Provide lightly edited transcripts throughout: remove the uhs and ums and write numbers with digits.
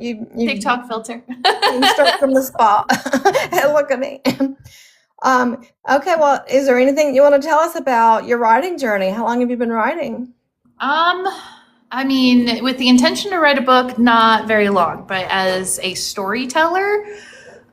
You TikTok filter. came straight from the spot. Hey, look at me. Okay, well, is there anything you want to tell us about your writing journey? How long have you been writing? Um, I mean, with the intention to write a book, not very long, but as a storyteller,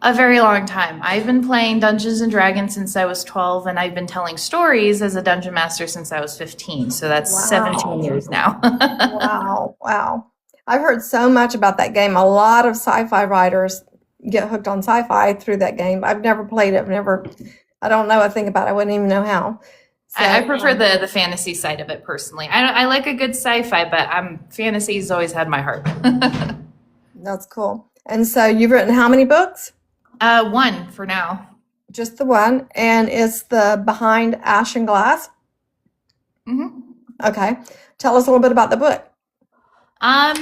a very long time. I've been playing Dungeons and Dragons since I was 12, and I've been telling stories as a dungeon master since I was 15. So that's 17 Wow. years now. Wow. Wow. I've heard so much about that game. A lot of sci-fi writers get hooked on sci-fi through that game. I've never played it. I don't know a thing about it. I wouldn't even know how. I So, prefer the fantasy side of it personally. I like a good sci-fi, but fantasy's always had my heart. that's cool. And so you've written how many books? One for now. Just the one. And it's the Behind Ash and Glass. hmm Okay. Tell us a little bit about the book. Um,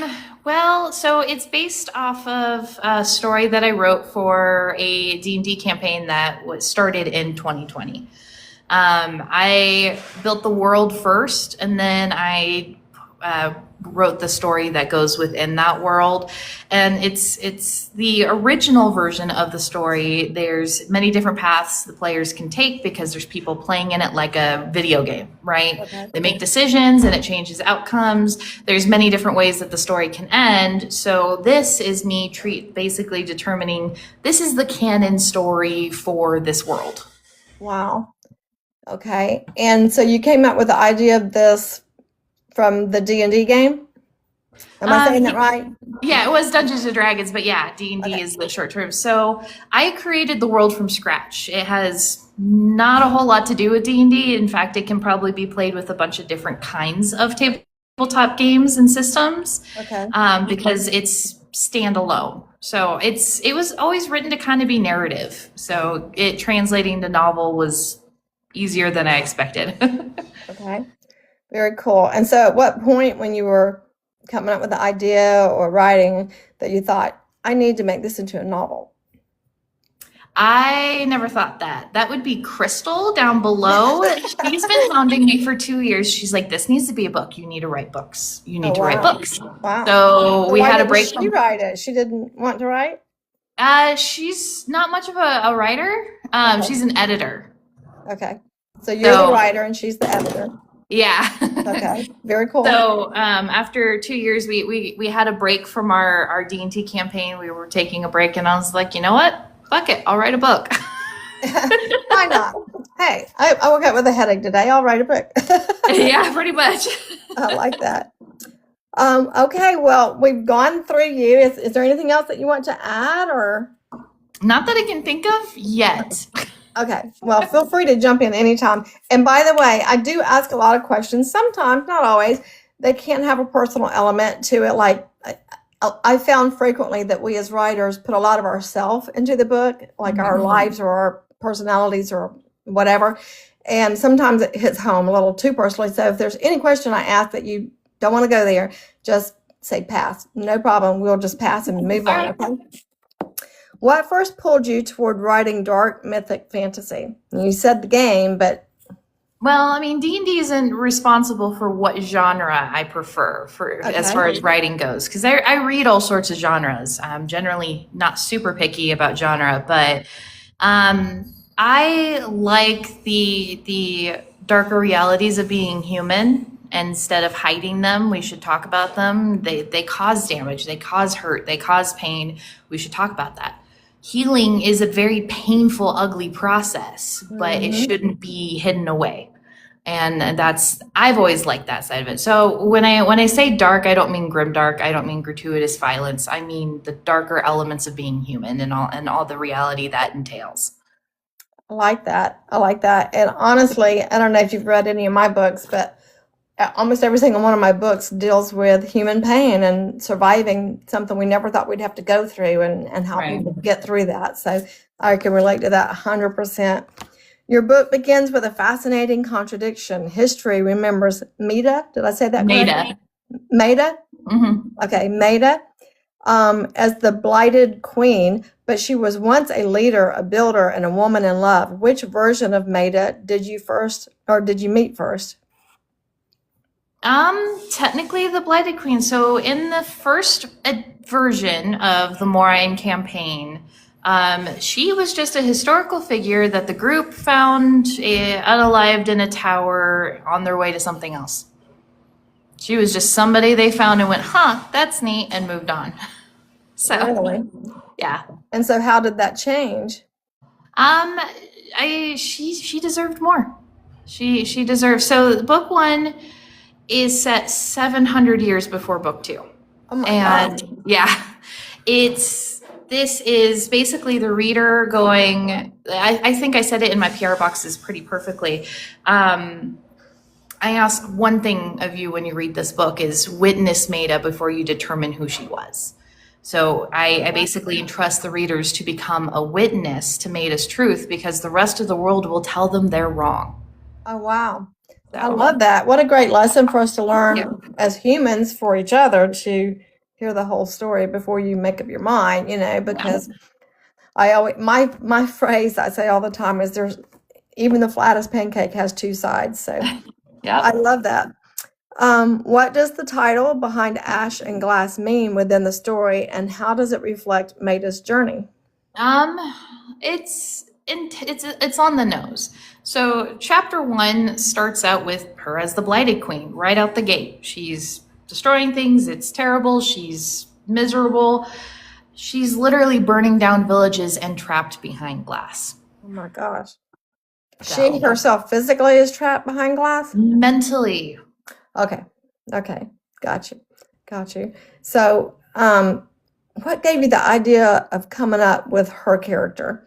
well, so it's based off of a story that I wrote for a D&D campaign that was started in 2020. I built the world first, and then I wrote the story that goes within that world. And it's the original version of the story. There's many different paths the players can take because there's people playing in it like a video game, right? Okay. They make decisions and it changes outcomes. There's many different ways that the story can end. So this is me basically determining this is the canon story for this world. Wow. Okay. And so you came up with the idea of this from the D&D game? Am I saying that right? Yeah, it was Dungeons and Dragons, but yeah, D&D Okay. is the short term. So I created the world from scratch. It has not a whole lot to do with D&D. In fact, it can probably be played with a bunch of different kinds of tabletop games and systems Okay. because it's standalone. So it was always written to kind of be narrative. So it translating to novel was easier than I expected. Okay. Very cool. And so at what point when you were coming up with the idea or writing that you thought, I need to make this into a novel? I never thought that. That would be Crystal down below. She's been hounding me for 2 years. She's like, this needs to be a book. You need to write books. You need Oh, to write wow. books. Wow. So So we why had a didn't break she from. write it? She didn't want to write? She's not much of a writer. Okay. She's an editor. Okay. So you're the So writer and she's the editor. yeah. Okay. Very cool. So after 2 years, we had a break from our D&T campaign. We were taking a break, and I was like, you know what? Fuck it. I'll write a book. Why not? Hey, I woke up with a headache today. I'll write a book. Yeah, pretty much. I like that. Okay, well, we've gone through you. Is there anything else that you want to add or? Not that I can think of yet. Okay, well, feel free to jump in anytime. And by the way, I do ask a lot of questions. Sometimes, not always, they can have a personal element to it. Like I found frequently that we as writers put a lot of ourselves into the book, like our lives or our personalities or whatever. And sometimes it hits home a little too personally. So if there's any question I ask that you don't want to go there, just say pass. No problem. We'll just pass and move on. Okay. What first pulled you toward writing dark mythic fantasy? You said the game, but Well, I mean, D&D isn't responsible for what genre I prefer for as okay. far as writing goes, because I read all sorts of genres. I'm generally not super picky about genre, but I like the darker realities of being human. Instead of hiding them, we should talk about them. They cause damage, they cause hurt, they cause pain. We should talk about that. Healing is a very painful, ugly process, but it shouldn't be hidden away. And I've always liked that side of it. So when I say dark, I don't mean grimdark. I don't mean gratuitous violence. I mean the darker elements of being human and all the reality that entails. I like that. I like that. And honestly, I don't know if you've read any of my books, but almost every single one of my books deals with human pain and surviving something we never thought we'd have to go through and how Right. people get through that. So I can relate to that 100%. Your book begins with a fascinating contradiction. History remembers Maida. Did I say that correctly? Maida. Maida? hmm Okay, Maida, as the blighted queen, but she was once a leader, a builder, and a woman in love. Which version of Maida did you meet first? Technically the Blighted Queen. So in the first version of the Moraine campaign, she was just a historical figure that the group found unalived in a tower on their way to something else. She was just somebody they found and went, huh, that's neat, and moved on. So, Really? yeah. And so how did that change? She deserved more. She deserved. So book one is set 700 years before book two. Oh my And God. yeah, this is basically the reader going, I think I said it in my PR boxes pretty perfectly. I ask one thing of you when you read this book is witness Maida before you determine who she was. So I basically entrust the readers to become a witness to Maida's truth because the rest of the world will tell them they're wrong. Oh, wow. So, I love that. What a great lesson for us to learn Yeah. as humans for each other, to hear the whole story before you make up your mind, because I always, my phrase I say all the time is there's even the flattest pancake has two sides. So I Yeah. love that. What does the title Behind Ash and Glass mean within the story, and how does it reflect Maida's journey? It's on the nose. So chapter one starts out with her as the Blighted Queen right out the gate. She's destroying things. It's terrible. She's miserable. She's literally burning down villages and trapped behind glass. Oh my gosh. She So herself physically is trapped behind glass? mentally, Okay. Okay. Got you. So, what gave you the idea of coming up with her character?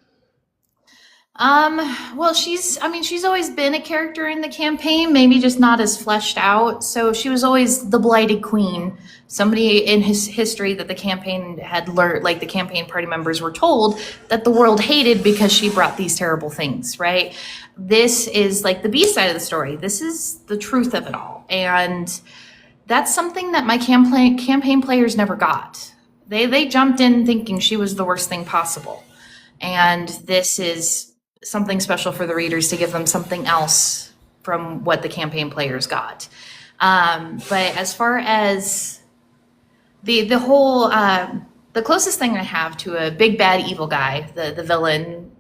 well, she's always been a character in the campaign, maybe just not as fleshed out. So she was always the Blighted Queen, somebody in his history that the campaign had learned, like the campaign party members were told that the world hated because she brought these terrible things, right? This is like the B side of the story. This is the truth of it all. And that's something that my campaign players never got. They jumped in thinking she was the worst thing possible. And this is something special for the readers to give them something else from what the campaign players got. But as far as the whole, the closest thing I have to a big bad evil guy, the villain,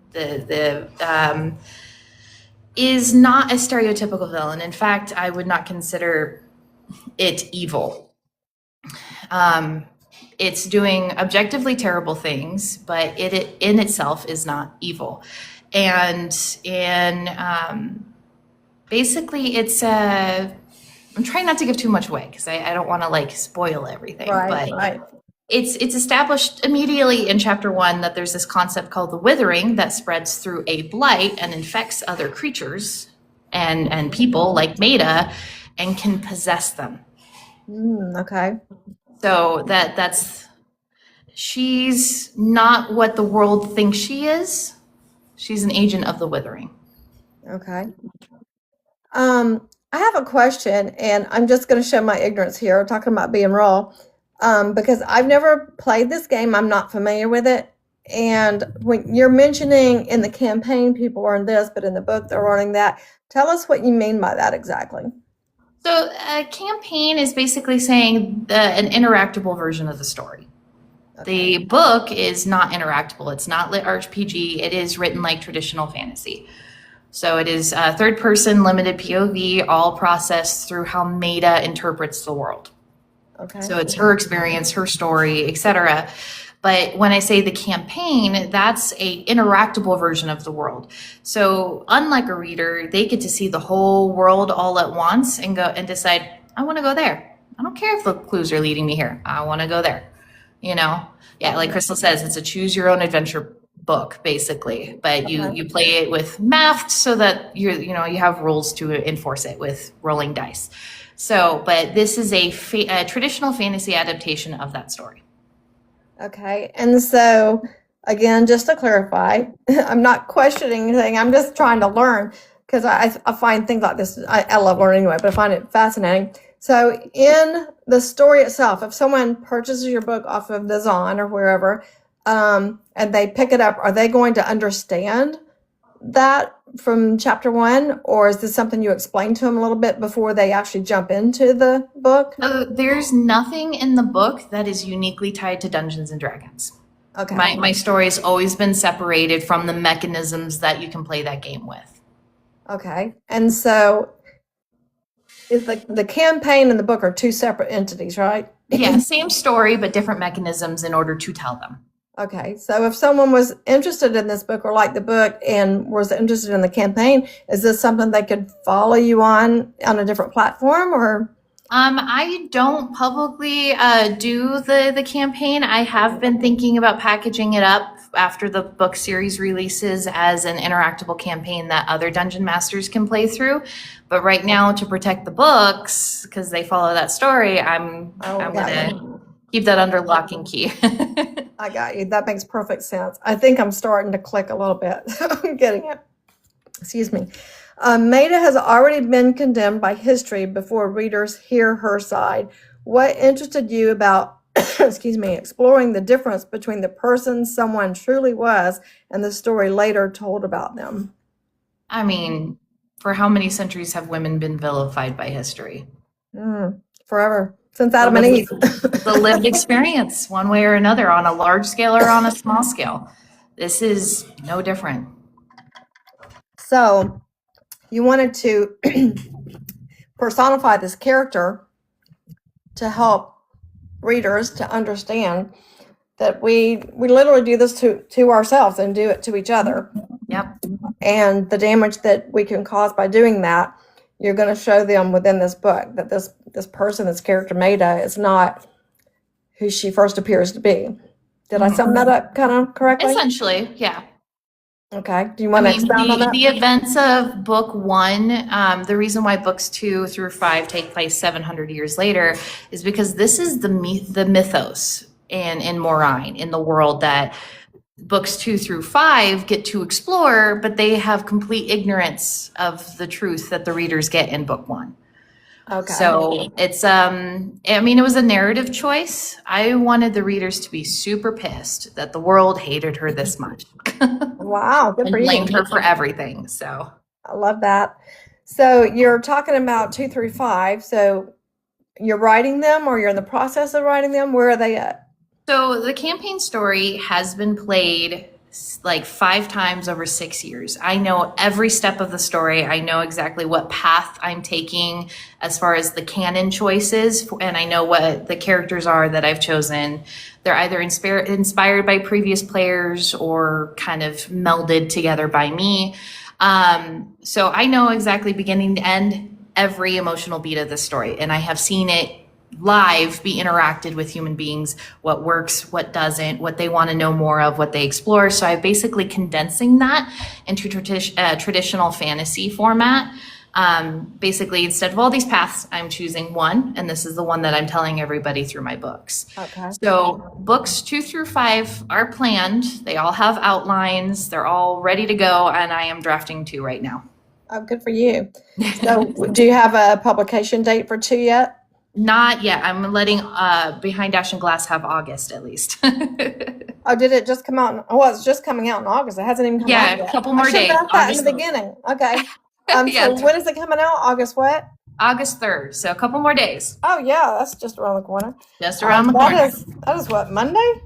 is not a stereotypical villain. In fact, I would not consider it evil. It's doing objectively terrible things, but it in itself is not evil. And basically, it's I'm trying not to give too much away because I don't want to like spoil everything. Right, But right. it's established immediately in chapter one that there's this concept called the withering that spreads through a blight and infects other creatures and people like Maida and can possess them. Okay. So she's not what the world thinks she is. She's an agent of the withering. Okay. I have a question, and I'm just going to show my ignorance here, talking about being raw, because I've never played this game. I'm not familiar with it. And when you're mentioning in the campaign, people learn this, but in the book, they're learning that. Tell us what you mean by that exactly. So a campaign is basically saying an interactable version of the story. Okay. The book is not interactable. It's not lit RPG. It is written like traditional fantasy. So it is third person, limited POV, all processed through how Maida interprets the world. Okay. So it's her experience, her story, etc. But when I say the campaign, that's a interactable version of the world. So unlike a reader, they get to see the whole world all at once and go and decide, I want to go there. I don't care if the clues are leading me here. I want to go there. Yeah, like Crystal says, it's a choose your own adventure book basically, but you play it with math so that you have rules to enforce it with rolling dice. So, but this is a traditional fantasy adaptation of that story. Okay. And so, again, just to clarify, I'm not questioning anything. I'm just trying to learn because I find things like this, I love learning anyway, but I find it fascinating. So in the story itself, if someone purchases your book off of the Zon or wherever, and they pick it up, are they going to understand that from chapter 1, or is this something you explain to them a little bit before they actually jump into the book? There's nothing in the book that is uniquely tied to Dungeons and Dragons. Okay. My story has always been separated from the mechanisms that you can play that game with. Okay. And so is the campaign and the book are two separate entities, right? Yeah, same story, but different mechanisms in order to tell them. Okay. So if someone was interested in this book or liked the book and was interested in the campaign, is this something they could follow you on a different platform, or? I don't publicly do the campaign. I have been thinking about packaging it up after the book series releases as an interactable campaign that other dungeon masters can play through. But right now, to protect the books, because they follow that story, I'm going to keep that under lock and key. I got you. That makes perfect sense. I think I'm starting to click a little bit. I'm getting it. Excuse me. Maida has already been condemned by history before readers hear her side. What interested you about, excuse me, exploring the difference between the person someone truly was and the story later told about them? I mean, for how many centuries have women been vilified by history? Forever. Since Adam and Eve. The lived experience, one way or another, on a large scale or on a small scale. This is no different. So you wanted to personify this character to help readers to understand that we literally do this to ourselves and do it to each other. Yep. And the damage that we can cause by doing that, you're going to show them within this book that this person, this character Maida, is not who she first appears to be. Did I sum that up kind of correctly? Essentially, yeah. Okay. Do you want to expound on that? The events of book 1, the reason why books 2 through 5 take place 700 years later is because this is the mythos in Moraine, in the world that books 2 through 5 get to explore, but they have complete ignorance of the truth that the readers get in book 1. Okay. So it's, I mean, it was a narrative choice. I wanted the readers to be super pissed that the world hated her this much. Wow. Good and for you. blamed her for everything. So I love that. So you're talking about 2 through 5. So you're writing them, or you're in the process of writing them? Where are they at? So the campaign story has been played like 5 times over 6 years. I know every step of the story. I know exactly what path I'm taking as far as the canon choices, and I know what the characters are that I've chosen. They're either inspired by previous players or kind of melded together by me. So I know exactly beginning to end every emotional beat of the story, and I have seen it live be interacted with human beings, what works, what doesn't, what they want to know more of, what they explore. So I'm basically condensing that into traditional fantasy format. Basically, instead of all these paths, I'm choosing one, and this is the one that I'm telling everybody through my books. Okay. So books 2 through 5 are planned. They all have outlines. They're all ready to go, and I am drafting 2 right now. Oh, good for you. So do you have a publication date for 2 yet? Not yet. I'm letting Behind Ash and Glass have August at least. Oh, did it just come out? It's just coming out in August. It hasn't even come out yet. Yeah, a couple more I should days. have that in the beginning. Okay. Yeah. So when is it coming out? August what? August 3rd. So a couple more days. Oh, yeah. That's just around the corner. Just around the corner. That is what, Monday?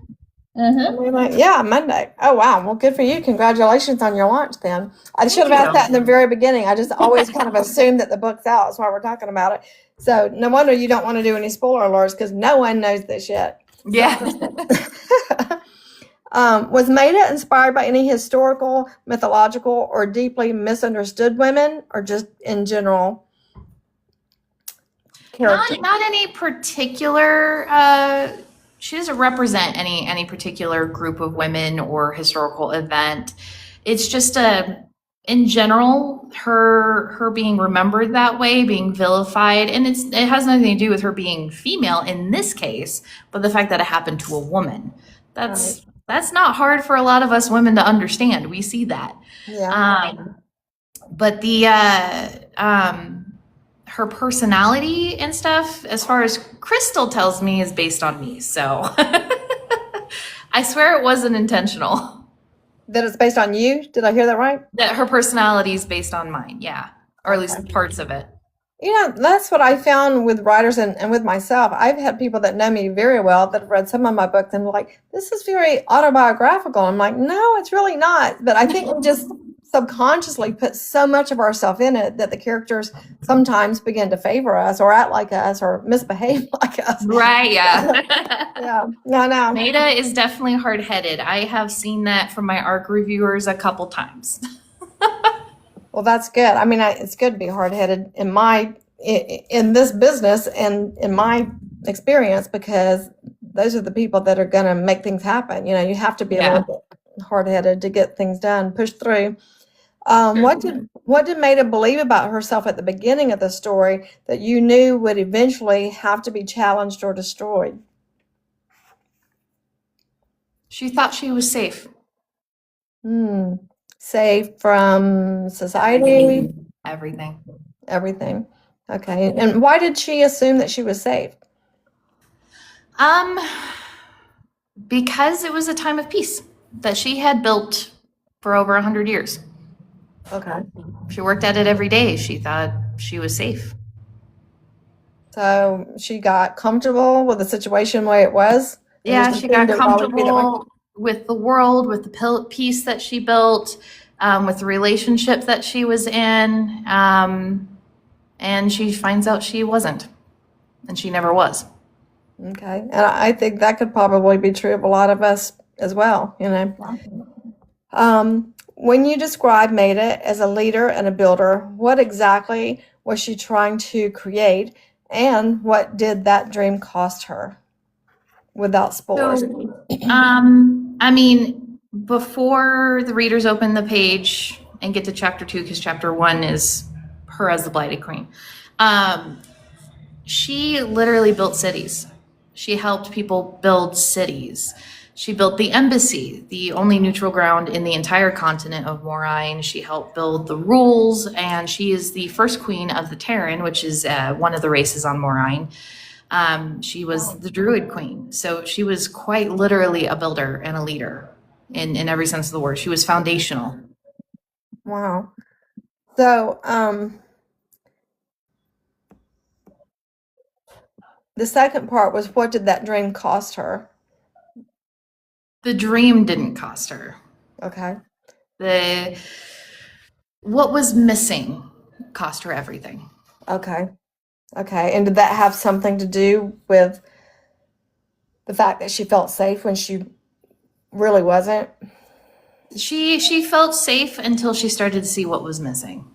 Yeah, Monday. Oh, wow. Well, good for you. Congratulations on your launch then. I should have asked that in the very beginning. I just always kind of assumed that the book's out. That's why we're talking about it. So no wonder you don't want to do any spoiler alerts, because no one knows this yet. Yeah. Was Maida inspired by any historical, mythological, or deeply misunderstood women, or just in general characters? Not any particular. She doesn't represent any particular group of women or historical event. It's just in general, her being remembered that way, being vilified, and it has nothing to do with her being female in this case, but the fact that it happened to a woman. That's not hard for a lot of us women to understand. We see that. Yeah. But the her personality and stuff, as far as Crystal tells me, is based on me. So I swear it wasn't intentional. That it's based on you? Did I hear that right? That her personality is based on mine, yeah, or at least parts of it. That's what I found with writers and with myself. I've had people that know me very well that have read some of my books and like, this is very autobiographical. I'm like, no, it's really not. But I think we just subconsciously put so much of ourselves in it that the characters sometimes begin to favor us or act like us or misbehave like us. Right, yeah. Yeah, no. Maida is definitely hard-headed. I have seen that from my ARC reviewers a couple times. Well, that's good. I mean, it's good to be hard-headed in this business and in my experience, because those are the people that are going to make things happen. You have to be a little bit hard-headed to get things done, push through. What did Maida believe about herself at the beginning of the story that you knew would eventually have to be challenged or destroyed? She thought she was safe. Safe from society? Everything. Okay. And why did she assume that she was safe? Because it was a time of peace that she had built for over 100 years. Okay. She worked at it every day. She thought she was safe. So she got comfortable with the situation the way it was? Yeah, she got comfortable with the world, with the peace that she built, with the relationship that she was in. And she finds out she wasn't. And she never was. Okay. And I think that could probably be true of a lot of us as well, When you describe Maida as a leader and a builder, what exactly was she trying to create, and what did that dream cost her? Without spoilers. So, I mean, before the readers open the page and get to chapter 2, because chapter 1 is her as the Blighted Queen, she literally built cities. She helped people build cities. She built the embassy, the only neutral ground in the entire continent of Moraine. She helped build the rules, and she is the first queen of the Terran, which is one of the races on Moraine. She was the Druid queen. So she was quite literally a builder and a leader in every sense of the word. She was foundational. Wow. So, the second part was, what did that dream cost her? The dream didn't cost her. Okay. What was missing cost her everything. Okay. And did that have something to do with the fact that she felt safe when she really wasn't? She felt safe until she started to see what was missing.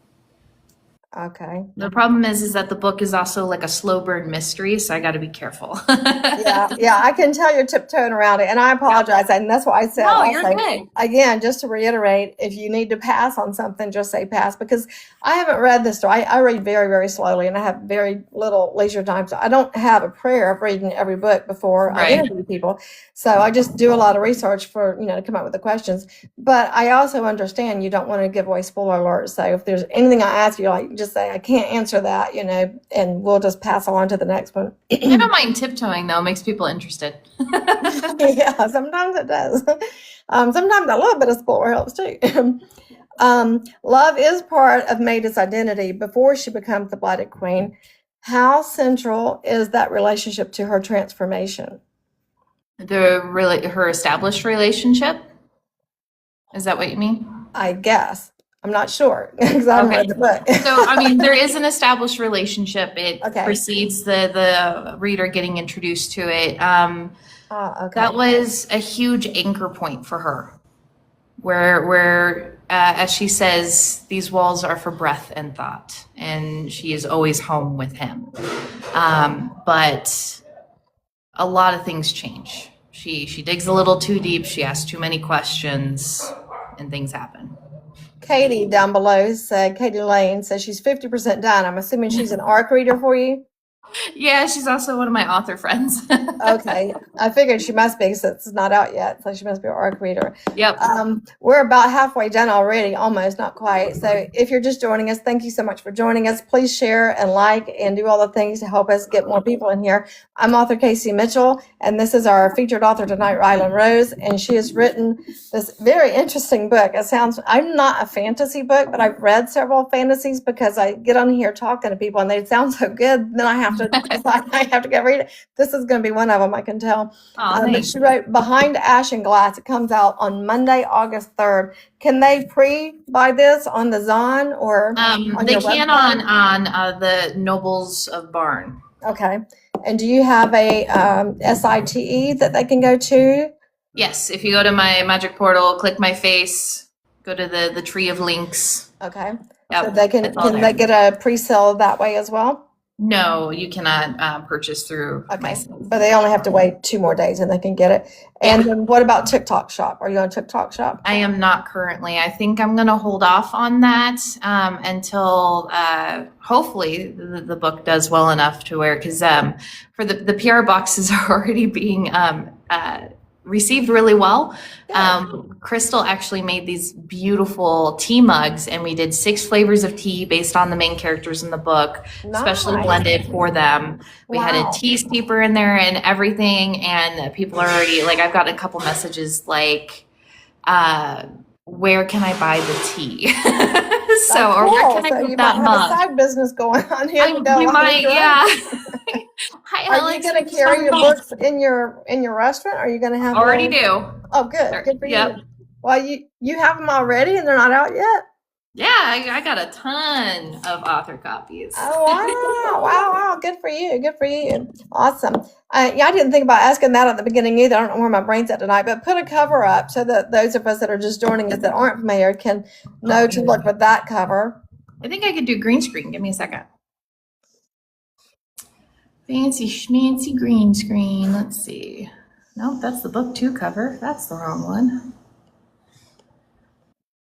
Okay. The problem is that the book is also like a slow burn mystery, so I got to be careful. Yeah, I can tell you're tiptoeing around it, and I apologize, and that's why I said. No, you're good. Again, just to reiterate, if you need to pass on something, just say pass, because I haven't read this story. I read very, very slowly, and I have very little leisure time, so I don't have a prayer of reading every book before I interview people. So I just do a lot of research for to come up with the questions. But I also understand you don't want to give away spoiler alerts. So if there's anything I ask you, like, just say I can't answer that, and we'll just pass on to the next one. I don't mind tiptoeing though; makes people interested. Yeah, sometimes it does. Sometimes a little bit of spoiler helps too. Love is part of Maida's identity before she becomes the Blighted Queen. How central is that relationship to her transformation? Her established relationship? Is that what you mean? I guess. I'm not sure because I haven't read the book. So, I mean, there is an established relationship. It precedes the reader getting introduced to it. That was a huge anchor point for her, where as she says, these walls are for breath and thought, and she is always home with him. But a lot of things change. She digs a little too deep. She asks too many questions, and things happen. Katie down below said, Katie Lane says she's 50% done. I'm assuming she's an ARC reader for you? Yeah, she's also one of my author friends. Okay, I figured she must be since it's not out yet, so she must be an ARC reader. Yep. We're about halfway done already, almost, not quite. So if you're just joining us, thank you so much for joining us. Please share and like and do all the things to help us get more people in here. I'm author Casey Mitchell, and this is our featured author tonight, Ryllan Rose, and she has written this very interesting book. I'm not a fantasy book, but I've read several fantasies because I get on here talking to people and they sound so good, then I have to decide I have to go read it. This is going to be one of them, I can tell. But she wrote Behind Ash and Glass. It comes out on Monday, August 3rd. Can they pre-buy this on the Zon or on they your can website? on the Nobles of Barn. Okay. And do you have a SITE that they can go to? Yes, if you go to my magic portal, click my face, go to the tree of links. Okay. Yep, So they can they get a pre-sale that way as well? No, you cannot purchase through my site. But they only have to wait 2 more days and they can get it. And then what about TikTok Shop? Are you on TikTok Shop? I am not currently. I think I'm going to hold off on that until hopefully the book does well enough to where, because for the PR boxes are already being received really well. Crystal actually made these beautiful tea mugs, and we did 6 flavors of tea based on the main characters in the book, specially blended for them. We had a tea steeper in there and everything, and people are already like, I've got a couple messages like, where can I buy the tea? Or where can I get that mug? Have a side business going on here. We might, yeah. Hi, Are you going to carry your books in your restaurant? Are you going to have already do? Oh, good. Good for you. Well, you have them already and they're not out yet? Yeah, I got a ton of author copies. Oh, wow. Good for you. Good for you. Awesome. I didn't think about asking that at the beginning either. I don't know where my brain's at tonight, but put a cover up so that those of us that are just joining us that aren't familiar can know to look for that cover. I think I could do green screen. Give me a second. Fancy schmancy green screen. Let's see. Nope, that's the book 2 cover. That's the wrong one.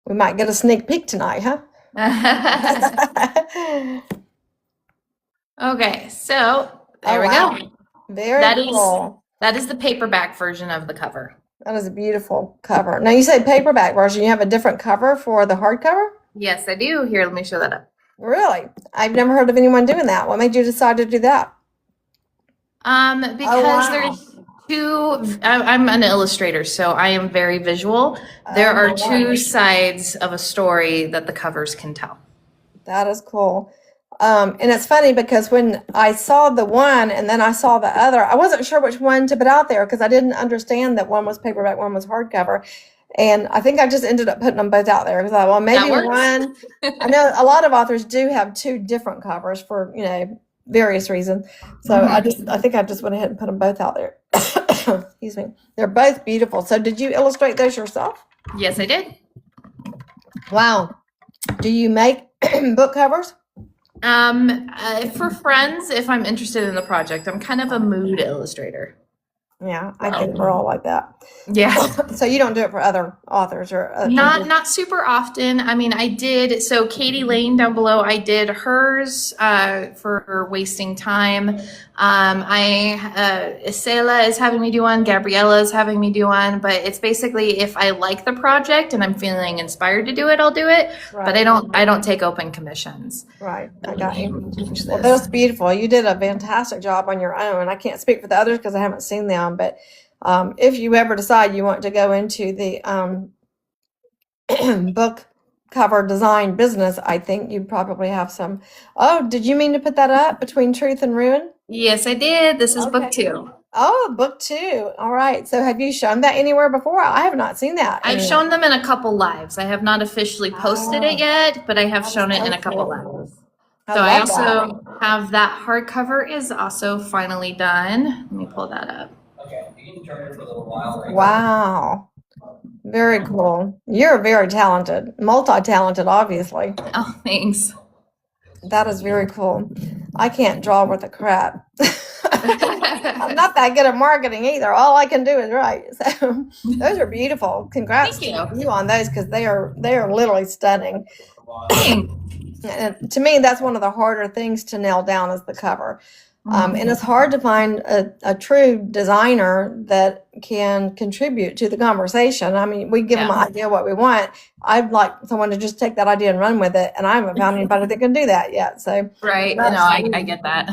We might get a sneak peek tonight, huh? Okay, so there we go. Very cool. That is the paperback version of the cover. That is a beautiful cover. Now, you say paperback version. You have a different cover for the hardcover? Yes, I do. Here, let me show that up. Really? I've never heard of anyone doing that. What made you decide to do that? Because there's 2, I'm an illustrator, so I am very visual. There are 2 sides of a story that the covers can tell. That is cool. And it's funny because when I saw the one and then I saw the other, I wasn't sure which one to put out there because I didn't understand that one was paperback, one was hardcover. And I think I just ended up putting them both out there because I thought, well, maybe one. I know a lot of authors do have 2 different covers for, various reasons. So I think I just went ahead and put them both out there. Excuse me. They're both beautiful. So did you illustrate those yourself? Yes, I did. Wow. Do you make book covers? For friends, if I'm interested in the project, I'm kind of a mood illustrator. Yeah, I think we're all like that. Yeah. So you don't do it for other authors or not super often. I mean, I did. So Katie Lane down below, I did hers for her wasting time. Isela is having me do one. Gabriella is having me do one. But it's basically if I like the project and I'm feeling inspired to do it, I'll do it. Right. But I don't take open commissions. Right. I got you. Well, that's beautiful. You did a fantastic job on your own. I can't speak for the others because I haven't seen them. But if you ever decide you want to go into the book cover design business, I think you probably have some. Oh, did you mean to put that up between Truth and Ruin? Yes, I did. This is book 2. Oh, book 2. All right. So have you shown that anywhere before? I have not seen that. I've shown them in a couple lives. I have not officially posted it yet, but I have shown it in a couple lives. So I also have that hardcover is also finally done. Let me pull that up. Okay, you can turn it for a little while. Right? Wow. Very cool. You're very talented, multi-talented, obviously. Oh, thanks. That is very cool. I can't draw worth a crap. I'm not that good at marketing either. All I can do is write. So those are beautiful. Congrats to you on those because they are literally stunning. And to me, that's one of the harder things to nail down is the cover. And it's hard to find a true designer that can contribute to the conversation. I mean, we give them an idea what we want. I'd like someone to just take that idea and run with it, and I haven't found anybody that can do that yet. So Right. I get that.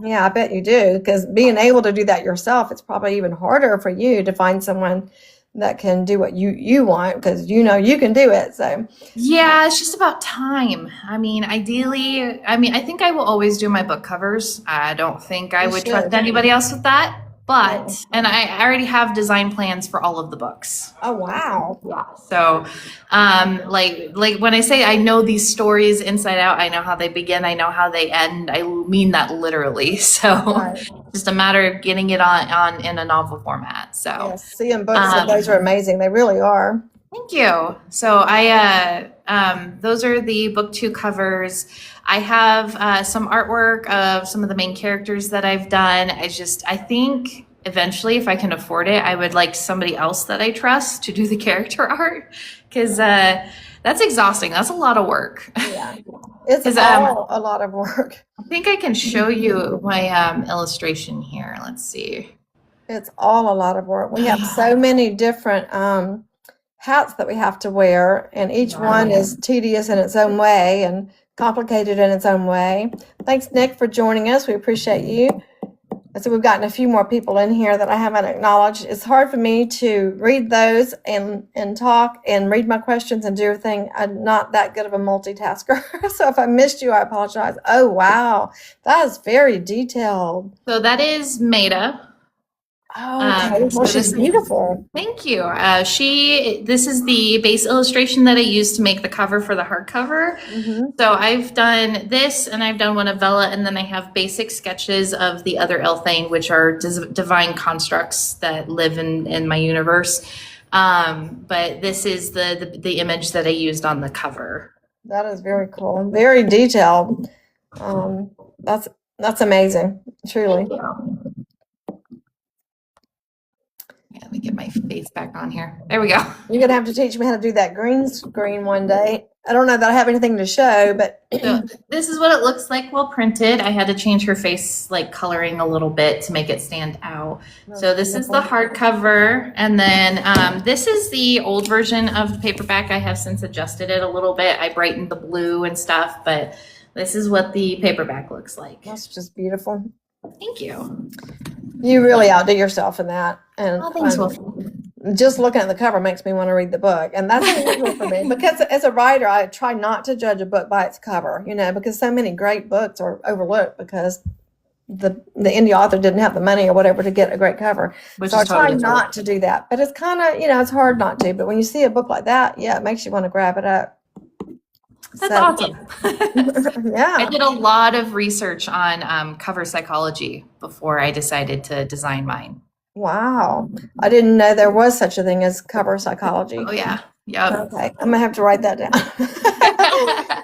yeah, I bet you do, because being able to do that yourself, it's probably even harder for you to find someone that can do what you want, because you know you can do it. So Yeah, it's just about time. I mean, ideally, I think I will always do my book covers. I don't think I You would should. trust anybody else with that. But, Yeah. and I already have design plans for all of the books. Oh wow. So, like when I say I know these stories inside out, I know how they begin, I know how they end. I mean that literally. So, Right. just a matter of getting it on in a novel format. So, Yes, seeing books of those are amazing. They really are. thank you. So those are the book 2 covers. I have some artwork of some of the main characters that I've done. I think eventually, if I can afford it, I would like somebody else that I trust to do the character art, because that's exhausting. That's a lot of work. Yeah, it's 'Cause, all a lot of work. I think I can show you my illustration here. Let's see. It's all a lot of work. We have so many different hats that we have to wear, and each one is tedious in its own way and complicated in its own way. Thanks, Nick, for joining us. We appreciate you. So we've gotten a few more people in here that I haven't acknowledged. It's hard for me to read those and talk and read my questions and do everything. I'm not that good of a multitasker. So if I missed you, I apologize. Oh, wow. That is very detailed. So that is Maida. Oh, okay. So Well, she's beautiful. Thank you. This is the base illustration that I used to make the cover for the hardcover. Mm-hmm. So I've done this, and I've done one of Vela, and then I have basic sketches of the other Elthane, which are divine constructs that live in my universe. But this is the image that I used on the cover. That is very cool. Very detailed. That's amazing. Truly. Yeah, let me get my face back on here. There we go. You're going to have to teach me how to do that green screen one day. I don't know that I have anything to show, but So this is what it looks like while printed. I had to change her face like coloring a little bit to make it stand out. So this is the hardcover, and then this is the old version of the paperback. I have since adjusted it a little bit. I brightened the blue and stuff, but this is what the paperback looks like. that's just beautiful. Thank you. You really outdo yourself in that. And Oh, thanks, just looking at the cover makes me want to read the book. And that's unusual for me, because as a writer, I try not to judge a book by its cover, because so many great books are overlooked because the indie author didn't have the money or whatever to get a great cover. Which So I is try totally not to do that. But it's kind of, it's hard not to. But when you see a book like that, yeah, it makes you want to grab it up. That's So- awesome. Yeah. I did a lot of research on cover psychology before I decided to design mine. Wow. I didn't know there was such a thing as cover psychology. Oh yeah. Yep. Okay. I'm going to have to write that down.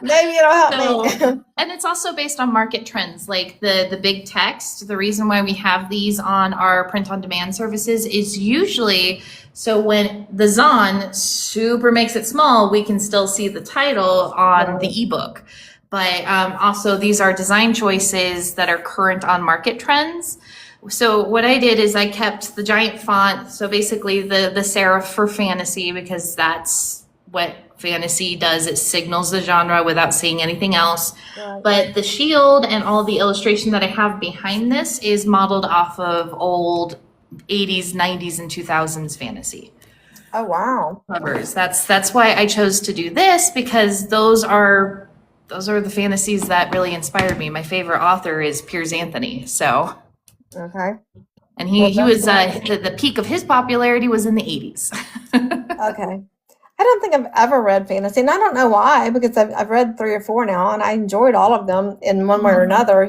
Maybe it'll help me. And it's also based on market trends, like the big text. The reason why we have these on our print on demand services is usually so when the Zon super makes it small, we can still see the title on the ebook. But also these are design choices that are current on market trends. So what I did is I kept the giant font. So basically the serif for fantasy, because that's what fantasy does. It signals the genre without saying anything else. Right. But the shield and all the illustration that I have behind this is modeled off of old 80s, 90s, and 2000s fantasy Oh, wow. covers. That's why I chose to do this, because those are the fantasies that really inspired me. My favorite author is Piers Anthony. So, Okay. and he was the peak of his popularity was in the 80s. Okay. I don't think I've ever read fantasy, and I don't know why, because I've read 3 or 4 now, and I enjoyed all of them in one way or another.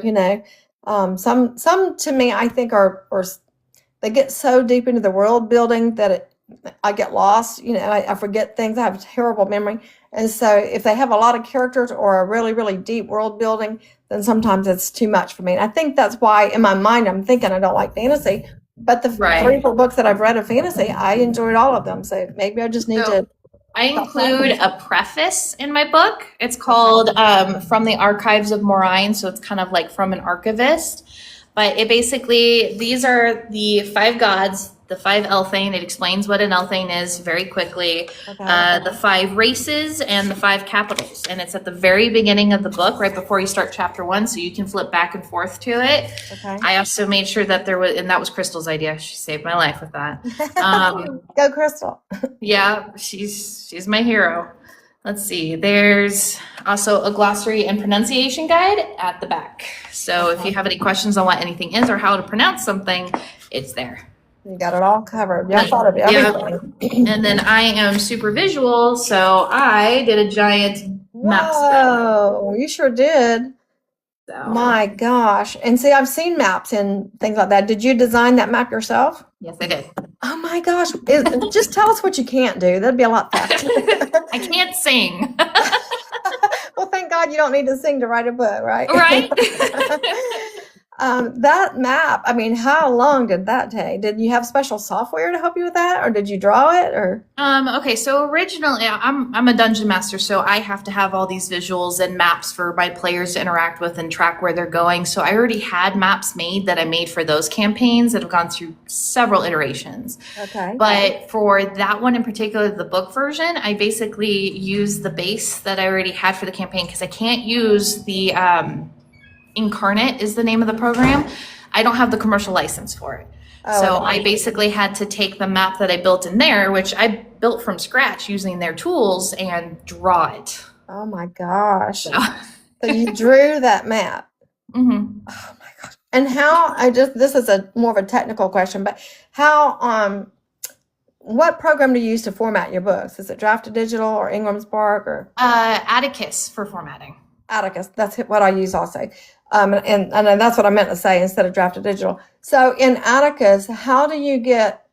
Some to me I think are they get so deep into the world building that I get lost. I forget things. I have terrible memory, and so if they have a lot of characters or a really really deep world building, then sometimes it's too much for me. And I think that's why in my mind I'm thinking I don't like fantasy. But the Right. 3 or 4 books that I've read of fantasy, I enjoyed all of them. So maybe I just need So- to. I include a preface in my book. It's called From the Archives of Moraine, so it's kind of like from an archivist. But it basically, these are the 5 gods, the 5 Elthane. It explains what an Elthane is very quickly. Okay. The 5 races and the 5 capitals. And it's at the very beginning of the book, right before you start chapter 1, so you can flip back and forth to it. Okay. I also made sure that there was, and that was Crystal's idea. She saved my life with that. Go, Crystal. Yeah, she's my hero. Let's see. There's also a glossary and pronunciation guide at the back. So if you have any questions on what anything is or how to pronounce something, it's there. You got it all covered. Yeah, I thought of everything. And then I am super visual, so I did a giant map spread. Whoa, you sure did. So, My gosh. And see, I've seen maps and things like that. Did you design that map yourself? yes, I did. Oh my gosh. Just tell us what you can't do. That'd be a lot faster. I can't sing. Well, thank God you don't need to sing to write a book, right? Right? That map, I mean, how long did that take? Did you have special software to help you with that, or did you draw it, or? Okay, so originally I'm a dungeon master, so I have to have all these visuals and maps for my players to interact with and track where they're going. So I already had maps made that I made for those campaigns that have gone through several iterations. Okay. But for that one in particular, the book version, I basically used the base that I already had for the campaign because I can't use the Incarnate is the name of the program. I don't have the commercial license for it. Oh, So okay. I basically had to take the map that I built in there, which I built from scratch using their tools, and draw it. Oh my gosh. So, So you drew that map. mhm. Oh my gosh. And how, this is a more of a technical question, but how, what program do you use to format your books? Is it Draft Digital or Ingram Spark or Atticus for formatting. Atticus? That's what I use also. And that's what I meant to say instead of Draft Digital. So in Atticus, how do you get,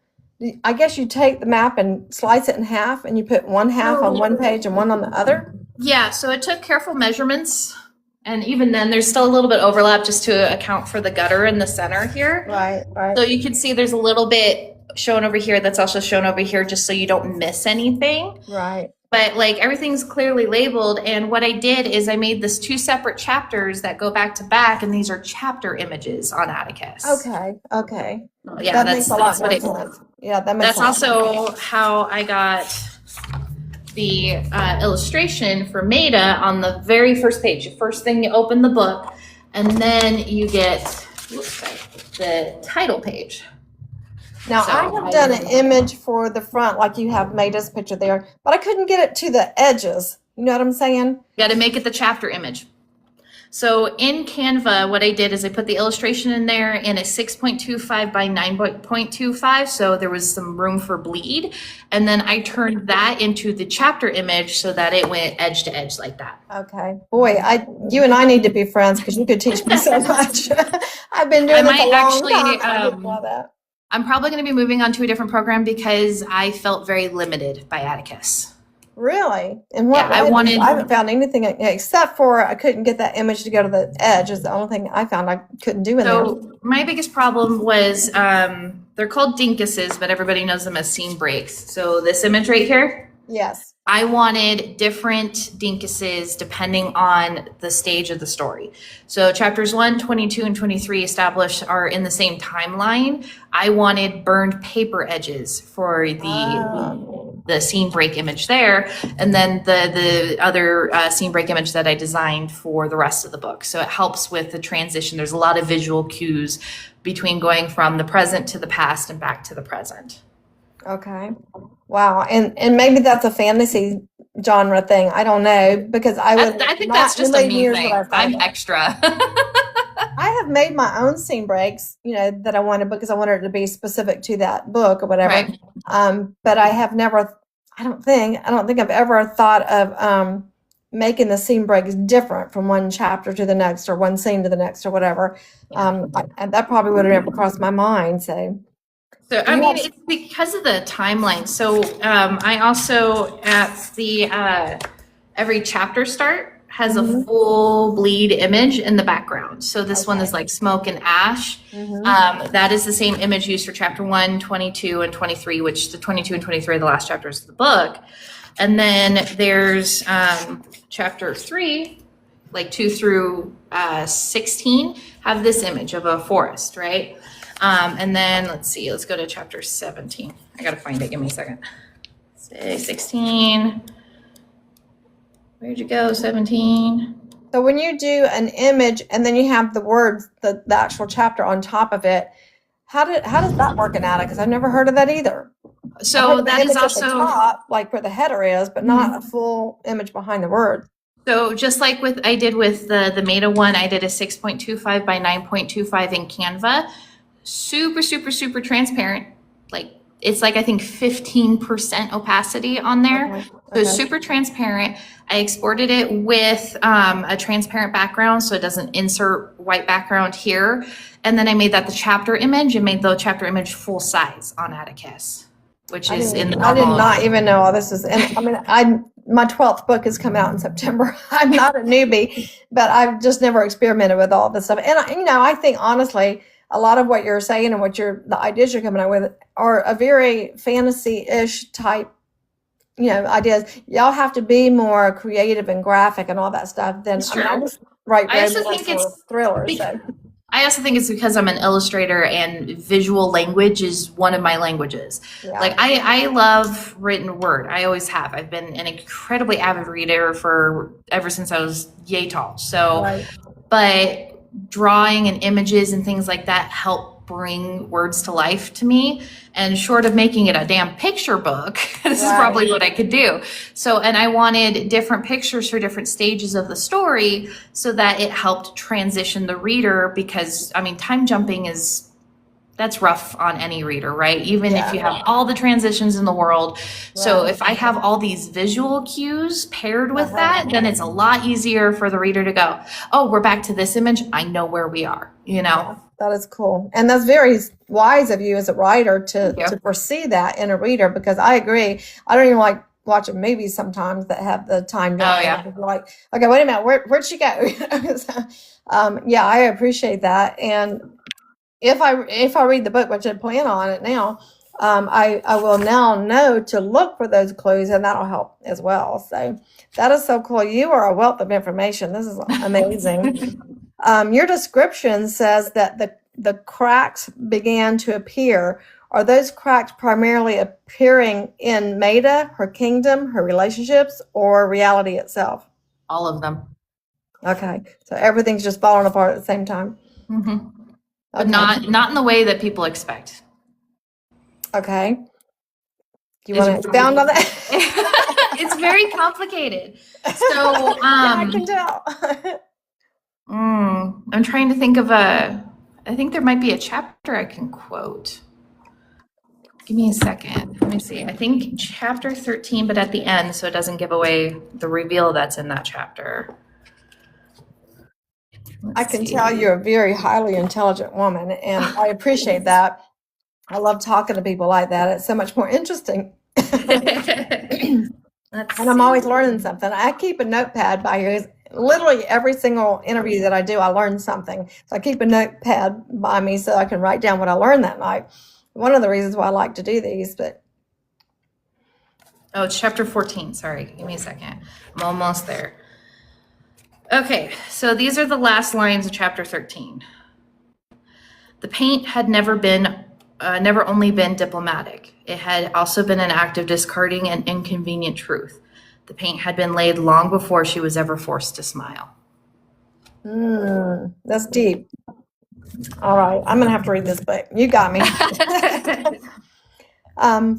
I guess you take the map and slice it in half and you put one half on one page and one on the other? Yeah, so it took careful measurements. And even then, there's still a little bit overlap just to account for the gutter in the center here. Right, right. So you can see there's a little bit shown over here that's also shown over here just so you don't miss anything. Right. But like everything's clearly labeled. And what I did is I made this 2 separate chapters that go back to back. And these are chapter images on Atticus. Okay, okay. Yeah, That that's makes a lot what more sense. Yeah, that makes That's sense. also how I got the illustration for Maida on the very first page. The first thing you open the book, and then you get the title page. Now, So I have done an image for the front, like you have made this picture there, but I couldn't get it to the edges. You know what I'm saying? You got to make it the chapter image. So in Canva, what I did is I put the illustration in there in a 6.25 by 9.25. So there was some room for bleed. And then I turned that into the chapter image so that it went edge to edge like that. Okay. Boy, you and I need to be friends because you could teach me so much. I've been doing this a long time. I didn't know that. I'm probably going to be moving on to a different program because I felt very limited by Atticus. Really? And what? Yeah, I haven't found anything except for I couldn't get that image to go to the edge. Is the only thing I found I couldn't do in there. So my biggest problem was they're called dinkuses, but everybody knows them as scene breaks. So this image right here, Yes. I wanted different dinkuses depending on the stage of the story. So chapters 1, 22, and 23 are in the same timeline. I wanted burned paper edges for the scene break image there, and then the other scene break image that I designed for the rest of the book. So it helps with the transition. There's a lot of visual cues between going from the present to the past and back to the present. Okay. Wow. And maybe that's a fantasy genre thing. I don't know because I think that's just a me thing. I'm extra. I have made my own scene breaks, that I wanted because I wanted it to be specific to that book or whatever. Right. But I have never, I don't think I've ever thought of making the scene breaks different from one chapter to the next or one scene to the next or whatever. That probably would have never crossed my mind. So it's because of the timeline. So I also at the every chapter start has a full bleed image in the background. So this one is like smoke and ash. That is the same image used for chapter 1, 22, and 23, which the 22 and 23 are the last chapters of the book. And then there's chapter 3, like 2 through 16 have this image of a forest, right? And then let's go to chapter 17. I gotta find it, give me a second. Say 16, where'd you go, 17? So when you do an image and then you have the words, the actual chapter on top of it, how does that work in ATA? Because I've never heard of that either. So that is also at the top, like where the header is, but not a full image behind the word. So just like I did with the Meta one, I did a 6.25 by 9.25 in Canva. Super, super, super transparent. Like it's like I think 15% opacity on there. Okay. So it's super transparent. I exported it with a transparent background so it doesn't insert white background here. And then I made that the chapter image and made the chapter image full size on Atticus, which is in the normal. I did not even know all this is. And I mean, my 12th book has come out in September. I'm not a newbie, but I've just never experimented with all this stuff. And I think honestly, a lot of what you're saying and the ideas you're coming up with are a very fantasy-ish type, ideas. Y'all have to be more creative and graphic and all that stuff. Then I just write very thrillers. I also think it's because I'm an illustrator and visual language is one of my languages. Yeah. Like I love written word. I always have. I've been an incredibly avid reader ever since I was yay tall. So, but drawing and images and things like that help bring words to life to me. And short of making it a damn picture book, this is probably what I could do. So, and I wanted different pictures for different stages of the story so that it helped transition the reader because, time jumping that's rough on any reader, right? Even if you have all the transitions in the world. So if I have all these visual cues paired with that, then it's a lot easier for the reader to go, oh, we're back to this image. I know where we are, Yeah, that is cool. And that's very wise of you as a writer to foresee that in a reader, because I agree. I don't even like watching movies sometimes that have the time. Like, okay, wait a minute. Where'd she go? I appreciate that. And if I read the book, which I plan on it now, I will now know to look for those clues, and that'll help as well. So that is so cool. You are a wealth of information. This is amazing. Your description says that the cracks began to appear. Are those cracks primarily appearing in Maida, her kingdom, her relationships, or reality itself? All of them. Okay, so everything's just falling apart at the same time. Mm-hmm. But not in the way that people expect. Okay. Do you want to expound on that? It's very complicated. So I can tell. I'm trying to think of I think there might be a chapter I can quote. Give me a second. Let me see. I think chapter 13, but at the end, so it doesn't give away the reveal that's in that chapter. I can tell you're a very highly intelligent woman, and I appreciate that. I love talking to people like that. It's so much more interesting. And I'm always learning something. I keep a notepad by here. Literally every single interview that I do, I learn something. So I keep a notepad by me so I can write down what I learned that night. One of the reasons why I like to do these, but. Oh, it's chapter 14. Sorry. Give me a second. I'm almost there. Okay, so these are the last lines of chapter 13. The paint had never only been diplomatic. It had also been an act of discarding an inconvenient truth. The paint had been laid long before she was ever forced to smile. That's deep. All right, I'm going to have to read this book. You got me.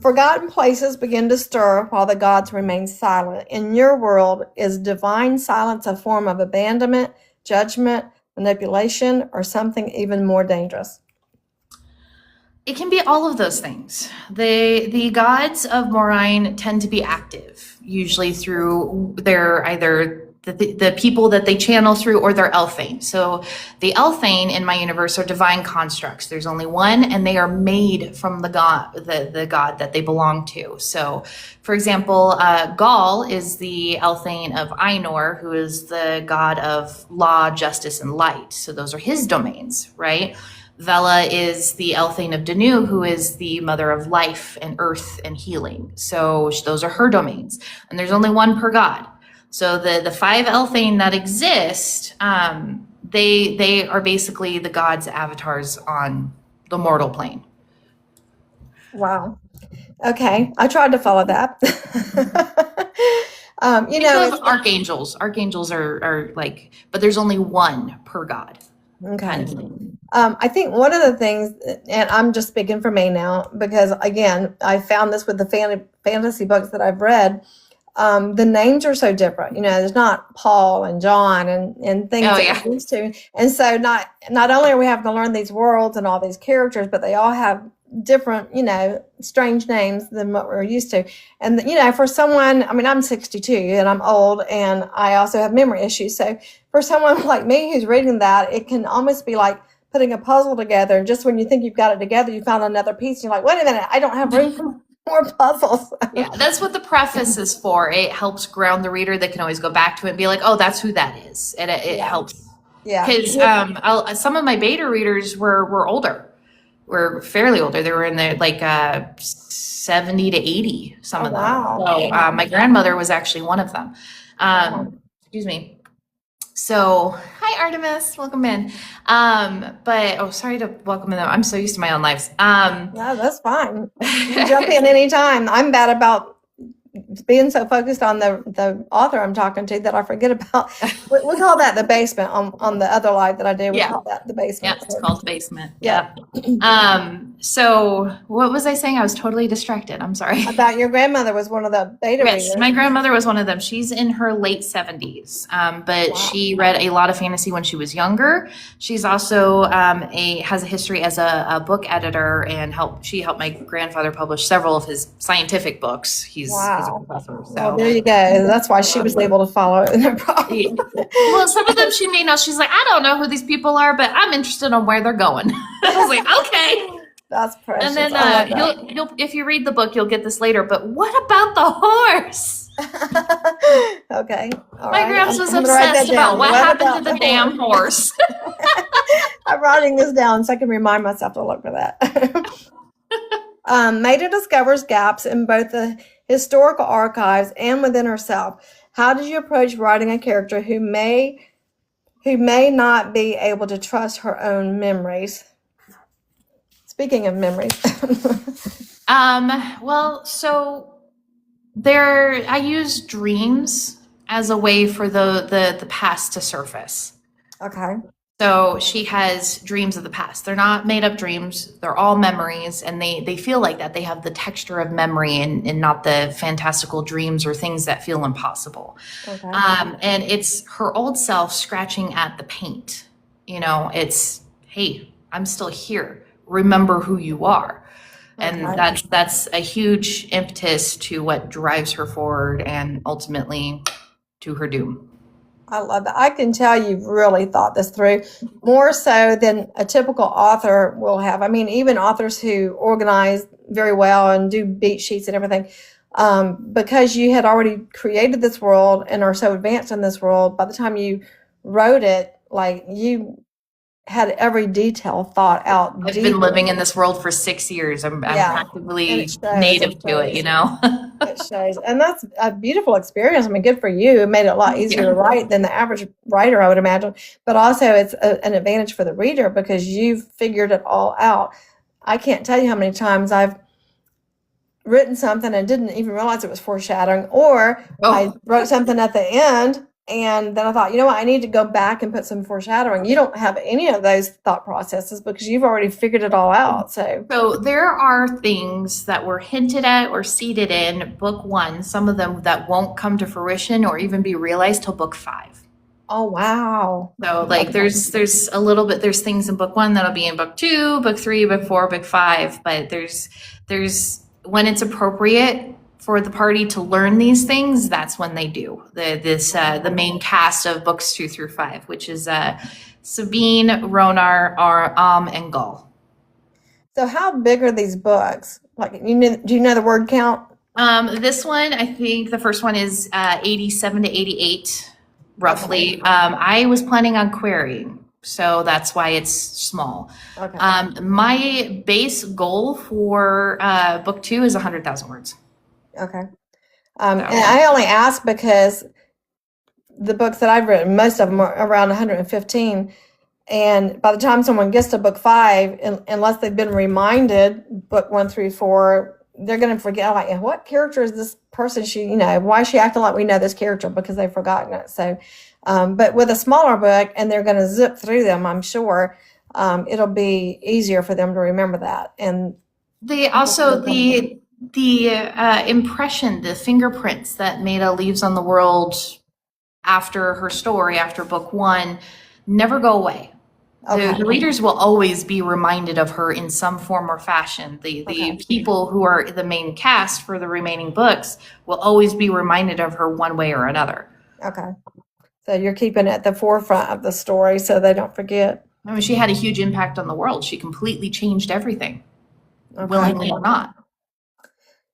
Forgotten places begin to stir while the gods remain silent. In your world, is divine silence a form of abandonment, judgment, manipulation, or something even more dangerous? It can be all of those things. The gods of Moraine tend to be active, usually through their either the people that they channel through or their Elfane. So the Elfane in my universe are divine constructs. There's only one, and they are made from the god that they belong to. So, for example, Gaul is the Elfane of Ainur, who is the god of law, justice, and light. So those are his domains, right? Vela is the Elfane of Danu, who is the mother of life and earth and healing. So those are her domains. And there's only one per god. So the five Elthane that exist, they are basically the gods' avatars on the mortal plane. Wow. Okay, I tried to follow that. You Think know, of archangels. Archangels are like, but there's only one per god. okay. Kind of thing. I think one of the things, and I'm just speaking for me now, because again, I found this with the fantasy books that I've read. The names are so different. You know, there's not Paul and John and things Oh, that yeah. we're used to. And so not only are we having to learn these worlds and all these characters, but they all have different, you know, strange names than what we're used to. And, you know, for someone, I mean, I'm 62 and I'm old and I also have memory issues. So for someone like me who's reading that, it can almost be like putting a puzzle together. And just when you think you've got it together, you found another piece. And you're like, wait a minute, I don't have room for more puzzles. Yeah, that's what the preface is for. It helps ground the reader. They can always go back to it and be like, oh, that's who that is. And it helps. Yeah. Because some of my beta readers were older. Were fairly older. They were in the like 70 to 80, some of them. Wow. So my grandmother was actually one of them. Excuse me. So, hi Artemis, welcome in. Sorry to welcome in. I'm so used to my own lives. No, that's fine. You jump in anytime. I'm bad about being so focused on the author I'm talking to that I forget about. We call that the basement on the other live that I do. We call that the basement. Yeah, it's called the basement. Yeah. So what was I saying? I was totally distracted. I'm sorry. About your grandmother was one of the beta readers. My grandmother was one of them. She's in her late 70s, but she read a lot of fantasy when she was younger. She's also has a history as a book editor and she helped my grandfather publish several of his scientific books. He's a professor. So. Well, there you go. That's why she was able to follow it. No problem. Well, some of them she may know. She's like, I don't know who these people are, but I'm interested on where they're going. I was like, okay. That's precious. And then you'll if you read the book, you'll get this later. But what about the horse? Okay. My grandma was obsessed about what happened to the damn horse. I'm writing this down so I can remind myself to look for that. Maida discovers gaps in both the historical archives and within herself. How did you approach writing a character who may not be able to trust her own memories? Speaking of memories. I use dreams as a way for the past to surface. Okay. So she has dreams of the past. They're not made up dreams. They're all memories, and they feel like that. They have the texture of memory and not the fantastical dreams or things that feel impossible. Okay. And it's her old self scratching at the paint. You know, it's, hey, I'm still here. Remember who you are. And that's a huge impetus to what drives her forward and ultimately to her doom. I love that. I can tell you've really thought this through more so than a typical author will have. I mean, even authors who organize very well and do beat sheets and everything, because you had already created this world and are so advanced in this world, by the time you wrote it, like you had every detail thought out. I've been living in this world for 6 years. I'm practically native to it, you know? It shows. And that's a beautiful experience. I mean, good for you. It made it a lot easier to write than the average writer, I would imagine. But also it's an advantage for the reader because you've figured it all out. I can't tell you how many times I've written something and didn't even realize it was foreshadowing, or I wrote something at the end and then I thought, you know what, I need to go back and put some foreshadowing. You don't have any of those thought processes because you've already figured it all out. So there are things that were hinted at or seeded in book 1, some of them that won't come to fruition or even be realized till book 5. Oh, wow. So like there's a little bit, there's things in book 1 that'll be in book 2, book 3, book 4, book 5, but there's when it's appropriate for the party to learn these things, that's when they do. The main cast of books 2 through 5, which is Sabine, Ronar, and Gull. So how big are these books? Like, do you know the word count? This one, I think the first one is 87 to 88, roughly. Okay. I was planning on querying, so that's why it's small. Okay. My base goal for book 2 is 100,000 words. Okay. And I only ask because the books that I've written, most of them are around 115. And by the time someone gets to book 5, unless they've been reminded book 1 through 4, they're going to forget, like, what character is this person? Why is she acting like we know this character? Because they've forgotten it. So, but with a smaller book, and they're going to zip through them, I'm sure it'll be easier for them to remember that. And they also, the impression, the fingerprints that Maida leaves on the world after her story, after book 1, never go away. The readers will always be reminded of her in some form or fashion. The people who are the main cast for the remaining books will always be reminded of her one way or another. Okay. So you're keeping it at the forefront of the story so they don't forget. I mean, she had a huge impact on the world. She completely changed everything, willingly or not.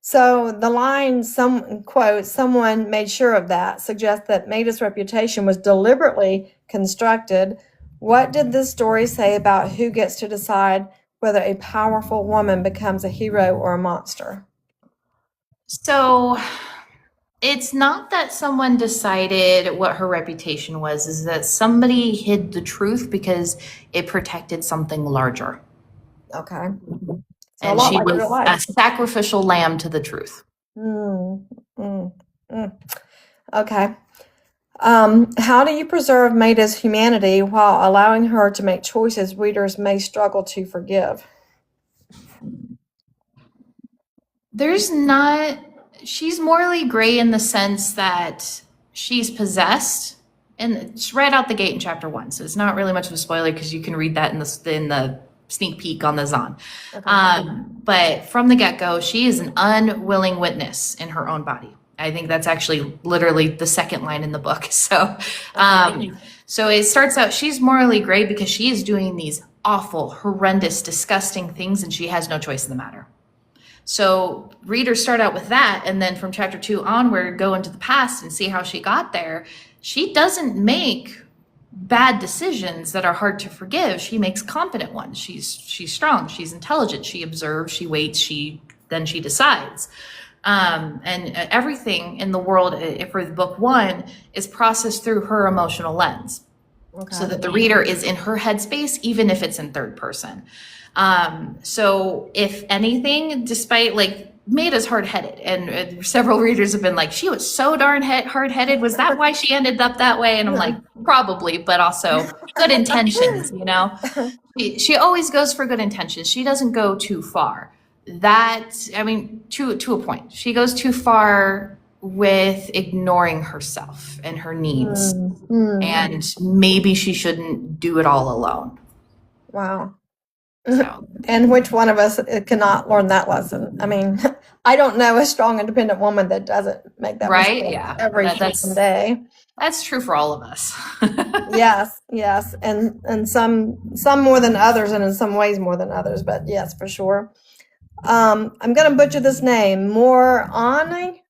So the line, someone made sure of that, suggests that Maida's reputation was deliberately constructed. What did this story say about who gets to decide whether a powerful woman becomes a hero or a monster? So it's not that someone decided what her reputation was, is that somebody hid the truth because it protected something larger. Okay. So and she was a sacrificial lamb to the truth. Okay. How do you preserve Maida's humanity while allowing her to make choices readers may struggle to forgive? She's morally gray in the sense that she's possessed, and it's right out the gate in chapter 1. So it's not really much of a spoiler because you can read that in the sneak peek on the Zon. But from the get-go, she is an unwilling witness in her own body. I think that's actually literally the second line in the book. So, so it starts out, she's morally gray because she is doing these awful, horrendous, disgusting things, and she has no choice in the matter. So readers start out with that, and then from chapter 2 onward, go into the past and see how she got there. She doesn't make bad decisions that are hard to forgive. She makes competent ones. She's strong. She's intelligent. She observes. She waits. Then she decides. And everything in the world for book 1 is processed through her emotional lens, so that the reader is in her headspace, even if it's in third person. So if anything, despite Maida's hard-headed, and several readers have been like, she was so darn hard-headed. Was that why she ended up that way? And I'm like, probably, but also good intentions, She always goes for good intentions. She doesn't go too far. To a point. She goes too far with ignoring herself and her needs. And maybe she shouldn't do it all alone. Wow. So. And which one of us cannot learn that lesson? I mean, I don't know a strong, independent woman that doesn't make that mistake every day. That's true for all of us. Yes. And some more than others, and in some ways more than others, but yes, for sure. I'm going to butcher this name. Morai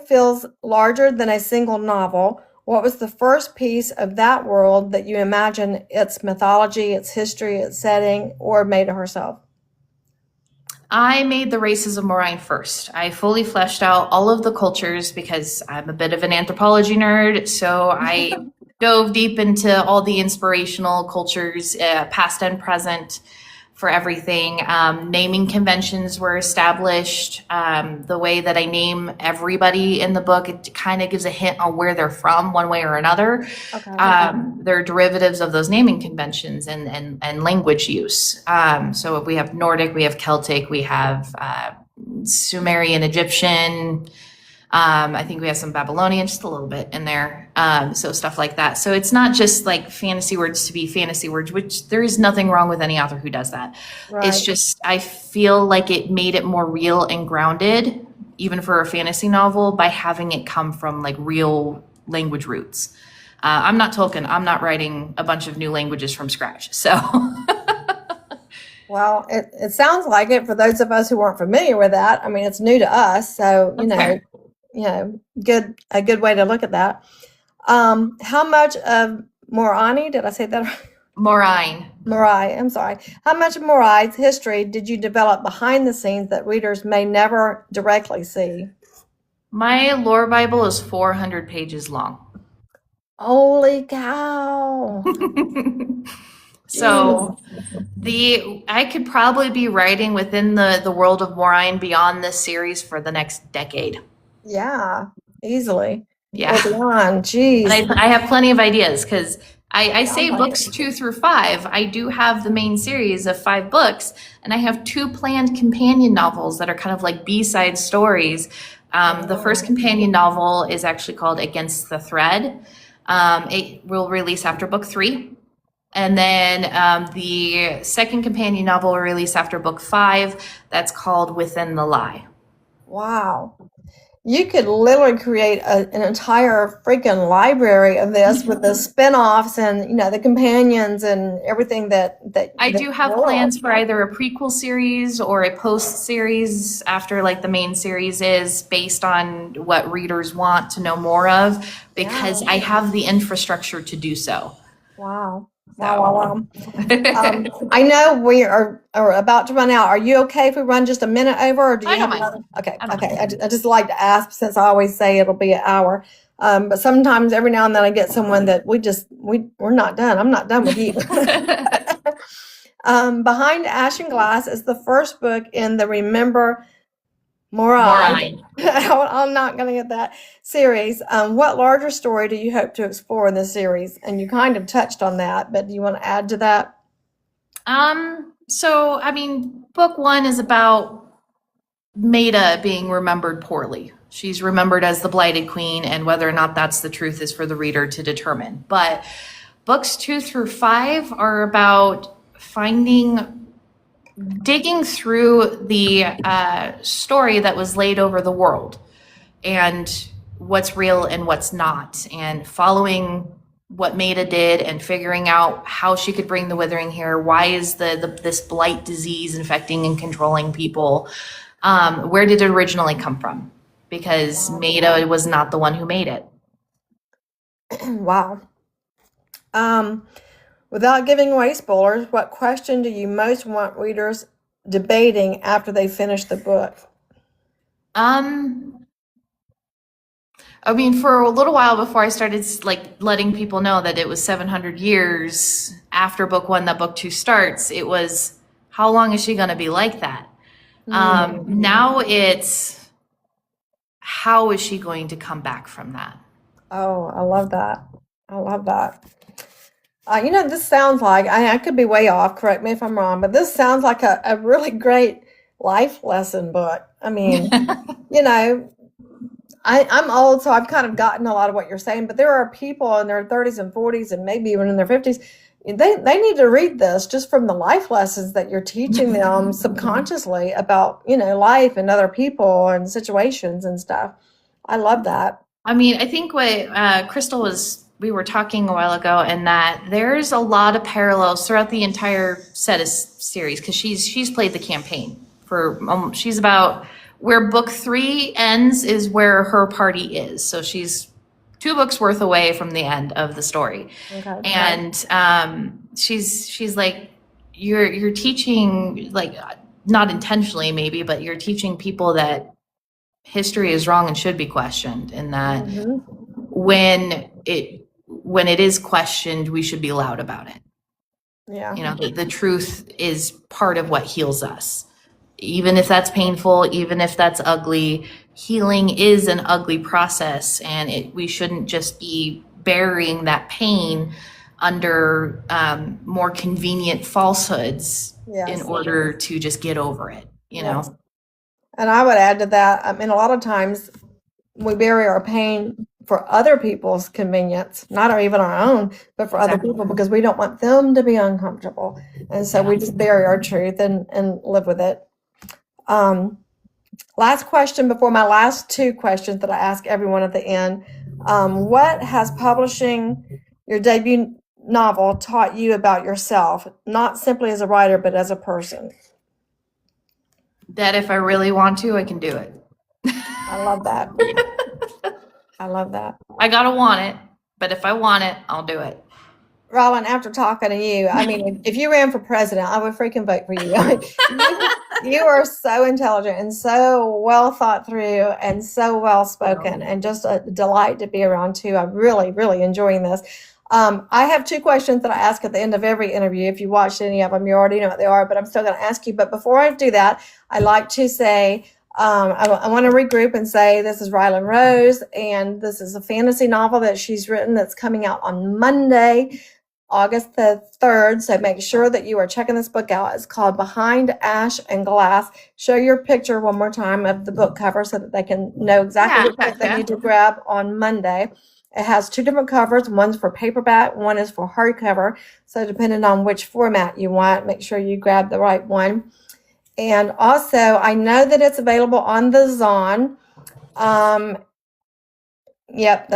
feels larger than a single novel. What was the first piece of that world that you imagine its mythology, its history, its setting, or Maida herself? I made the races of Moraine first. I fully fleshed out all of the cultures because I'm a bit of an anthropology nerd. So I dove deep into all the inspirational cultures, past and present, for everything. Naming conventions were established. The way that I name everybody in the book, it kind of gives a hint on where they're from one way or another. They're derivatives of those naming conventions and language use. So if we have Nordic, we have Celtic, we have Sumerian, Egyptian, I think we have some Babylonian, just a little bit in there. So stuff like that. So it's not just like fantasy words to be fantasy words, which there is nothing wrong with any author who does that. Right. It's just, I feel like it made it more real and grounded, even for a fantasy novel, by having it come from real language roots. I'm not Tolkien. I'm not writing a bunch of new languages from scratch. So. Well, it sounds like it for those of us who weren't familiar with that. I mean, it's new to us. So, a good way to look at that. How much of Morai, did I say that right? Morai, I'm sorry. How much of Morai's history did you develop behind the scenes that readers may never directly see? My lore Bible is 400 pages long. Holy cow. So I could probably be writing within the world of Moraine beyond this series for the next decade. Yeah, easily. Yeah. Or beyond. And Jeez. I have plenty of ideas because I say like books 2 through 5. I do have the main series of 5 books, and I have 2 planned companion novels that are kind of like B-side stories. The first companion novel is actually called Against the Thread. It will release after book 3. And then the second companion novel will release after book 5. That's called Within the Lie. Wow. You could literally create an entire freaking library of this with the spin-offs and the companions and everything that I do have world. plans for either a prequel series or a post series after like the main series is, based on what readers want to know more of, because I have the infrastructure to do so. Wow. Wow. I know we are about to run out. Are you okay if we run just a minute over, or do you I don't have mind. Okay. I don't Okay. I just like to ask, since I always say it'll be an hour. But sometimes every now and then I get someone that we're not done. I'm not done with you. Behind Ashen Glass is the first book in the Remember Moraine. I'm not going to get that series. What larger story do you hope to explore in this series? And you kind of touched on that, but do you want to add to that? So, I mean, book 1 is about Maida being remembered poorly. She's remembered as the Blighted Queen, and whether or not that's the truth is for the reader to determine. But books 2 through 5 are about digging through the story that was laid over the world, and what's real and what's not, and following what Maida did and figuring out how she could bring the withering here. Why is this blight disease infecting and controlling people? Where did it originally come from? Because Maida was not the one who made it. Wow. Without giving away spoilers, what question do you most want readers debating after they finish the book? I mean, for a little while before I started like letting people know that it was 700 years after book 1 that book 2 starts, it was, how long is she going to be like that? Now it's, how is she going to come back from that? Oh, I love that. I love that. This sounds like, I could be way off, correct me if I'm wrong, but this sounds like a really great life lesson book. I mean, I'm old, so I've kind of gotten a lot of what you're saying, but there are people in their 30s and 40s and maybe even in their 50s. They need to read this just from the life lessons that you're teaching them subconsciously about, life and other people and situations and stuff. I love that. I mean, I think what Crystal we were talking a while ago, and that there's a lot of parallels throughout the entire set of series, because she's played the campaign for, she's about, where book 3 ends is where her party is. So she's 2 books worth away from the end of the story. Okay. And she's like, you're teaching, like, not intentionally maybe, but you're teaching people that history is wrong and should be questioned, and that when it is questioned, we should be loud about it. Yeah. The truth is part of what heals us. Even if that's painful, even if that's ugly, healing is an ugly process, and we shouldn't just be burying that pain under more convenient falsehoods in order to just get over it, know? And I would add to that, I mean, a lot of times we bury our pain for other people's convenience, not even our own, but for other people, because we don't want them to be uncomfortable. And so we just bury our truth and live with it. Last question before my last 2 questions that I ask everyone at the end. What has publishing your debut novel taught you about yourself, not simply as a writer, but as a person? That if I really want to, I can do it. I love that. I love that. I gotta want it, but if I want it, I'll do it. Ryllan, after talking to you, I mean, if you ran for president, I would freaking vote for you. You are so intelligent and so well thought through and so well spoken and just a delight to be around too. I'm really, really enjoying this. I have two questions that I ask at the end of every interview. If you watched any of them, you already know what they are, but I'm still going to ask you. But before I do that, I like to say, I want to regroup and say this is Ryllan Rose, and this is a fantasy novel that she's written that's coming out on Monday, August the 3rd. So make sure that you are checking this book out. It's called Behind Ash and Glass. Show your picture one more time of the book cover so that they can know exactly what book they need to grab on Monday. It has two different covers. One's for paperback, one is for hardcover. So depending on which format you want, make sure you grab the right one. And also, I know that it's available on the Zon. Yep,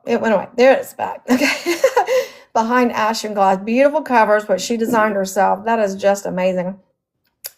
it went away. There it's back. Okay. Behind Ash and Glass. Beautiful covers, what she designed herself. That is just amazing.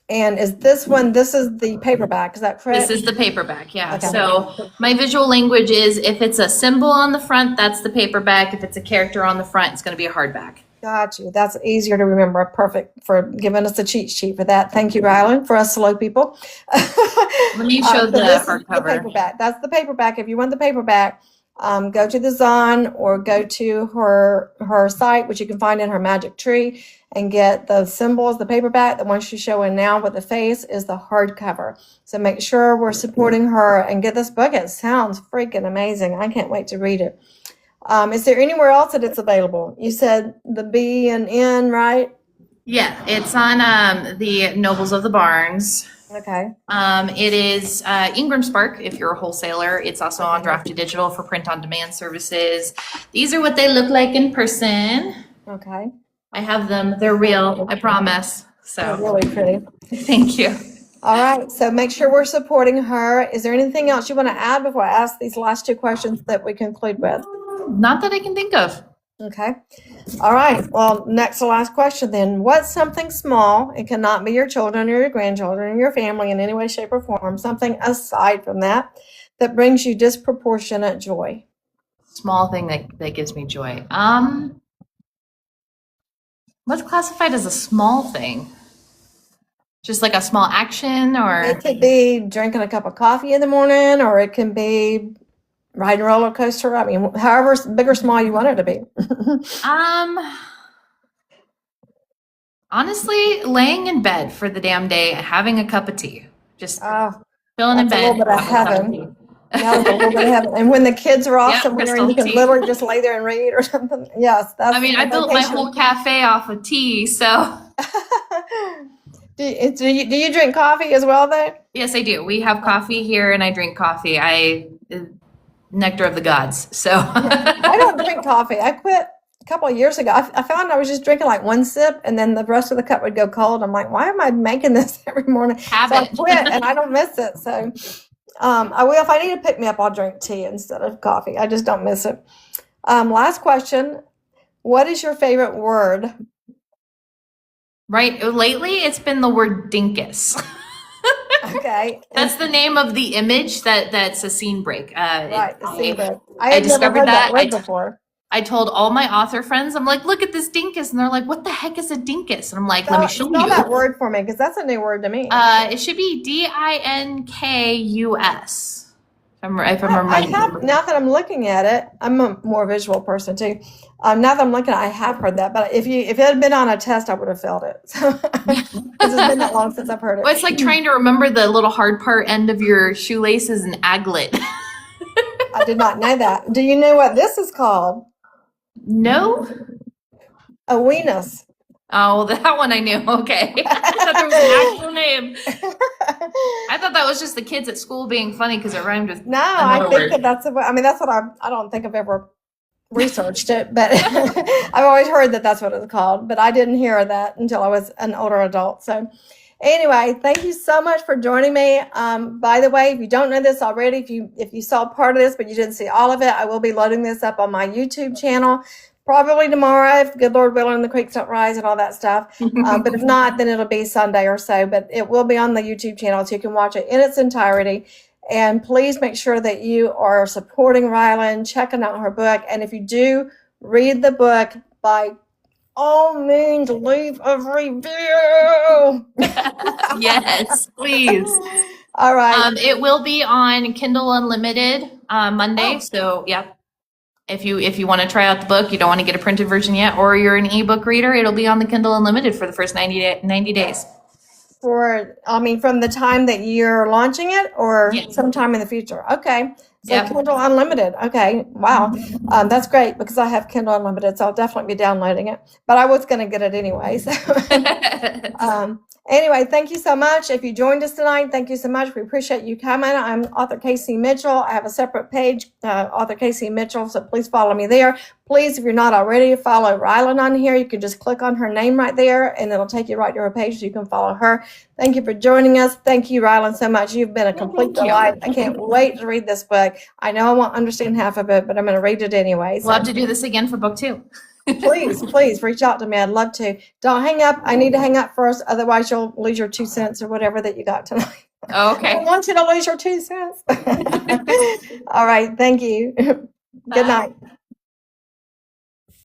And is this is the paperback, is that correct? This is the paperback, yeah. Okay. So my visual language is if it's a symbol on the front, that's the paperback. If it's a character on the front, it's going to be a hardback. Got you. That's easier to remember. Perfect for giving us a cheat sheet for that. Thank you, Ryllan, for us slow people. Let me show the hardcover. The paperback. That's the paperback. If you want the paperback, go to the Zon or go to her site, which you can find in her magic tree, and get the symbols, the paperback. The one she's showing now with the face is the hardcover. So make sure we're supporting her and get this book. It sounds freaking amazing. I can't wait to read it. Is there anywhere else that it's available? You said the B and N, right? Yeah, it's on the Nobles of the Barnes. Okay. It is Ingram Spark if you're a wholesaler. It's also on Drafted Digital for print-on-demand services. These are what they look like in person. Okay. I have them. They're real, I promise. They're So really pretty. thank you. All right. So make sure we're supporting her. Is there anything else you want to add before I ask these last two questions that we conclude with? Not that I can think of. Okay. All right. Well, next to last question then. What's something small? It cannot be your children or your grandchildren or your family in any way, shape, or form. Something aside from that brings you disproportionate joy. Small thing that gives me joy. What's classified as a small thing? Just like a small action, or It could be drinking a cup of coffee in the morning, or it can be riding a roller coaster. I mean, however big or small you want it to be. honestly, laying in bed for the damn day, having a cup of tea, just chilling in That's a bed. little bit of having a cup heaven. tea. That was a little bit of heaven. And when the kids are off Yeah, somewhere and crystal you can tea. literally just lay there and read or something. Yes, that's. I mean, I built my vacation. whole cafe off of tea, so do you drink coffee as well, though? yes, I do. We have coffee here, and I drink coffee. Nectar of the gods. So I don't drink coffee. I quit a couple of years ago. I found I was just drinking like one sip, and then the rest of the cup would go cold. I'm like, why am I making this every morning? Habit. So I quit, and I don't miss it. So I will. If I need to pick me up, I'll drink tea instead of coffee. I just don't miss it. Last question. What is your favorite word? right lately, it's been the word dinkus. Okay. That's the name of the image that's a scene break. Right. I I had never discovered heard that that. word before. I told all my author friends, I'm like, look at this dinkus. And they're like, what the heck is a dinkus? And I'm like, let me show Spell that you. word for me, because that's a new word to me. It should be DINKUS. If I'm reminding you. Now that I'm looking at it, I'm a more visual person too. Now that I'm looking, I have heard that, but if it had been on a test, I would have failed it. So, because it's been that long since I've heard it. Well, it's like trying to remember the little hard part end of your shoelaces and aglet. I did not know that. Do you know what this is called? No? A weenus. Oh, that one I knew. Okay. I thought there was an actual name. I thought that was just the kids at school being funny because it rhymed with No, I another think word. that that's what I don't think I've ever researched it, but I've always heard that that's what it's called, but I didn't hear that until I was an older adult. So anyway, thank you so much for joining me. By the way, if you don't know this already, if you saw part of this, but you didn't see all of it, I will be loading this up on my YouTube channel. Probably tomorrow, if good Lord willing, the creeks don't rise and all that stuff. But if not, then it'll be Sunday or so. But it will be on the YouTube channel, so you can watch it in its entirety. And please make sure that you are supporting Ryllan, checking out her book. And if you do, read the book by all means leave a review. Yes, please. All right. It will be on Kindle Unlimited Monday. Oh. So, yep. If you want to try out the book, you don't want to get a printed version yet, or you're an ebook reader, it'll be on the Kindle Unlimited for the first 90 days. From the time that you're launching it or Yeah. sometime in the future. Okay. So Yep. Kindle Unlimited. Okay. Wow. That's great because I have Kindle Unlimited, so I'll definitely be downloading it. But I was going to get it anyway. So anyway, thank you so much. If you joined us tonight, thank you so much. We appreciate you coming. I'm author Casey Mitchell. I have a separate page, author Casey Mitchell, so please follow me there. Please, if you're not already, follow Ryllan on here. You can just click on her name right there, and it'll take you right to her page so you can follow her. Thank you for joining us. Thank you, Ryllan, so much. You've been a complete delight. I can't wait to read this book. I know I won't understand half of it, but I'm going to read it anyway. So. We'll have to do this again for book 2. Please reach out to me. I'd love to. Don't hang up. I need to hang up first. Otherwise, you'll lose your 2 cents or whatever that you got tonight. Okay. I want you to lose your 2 cents. All right. Thank you. Good night.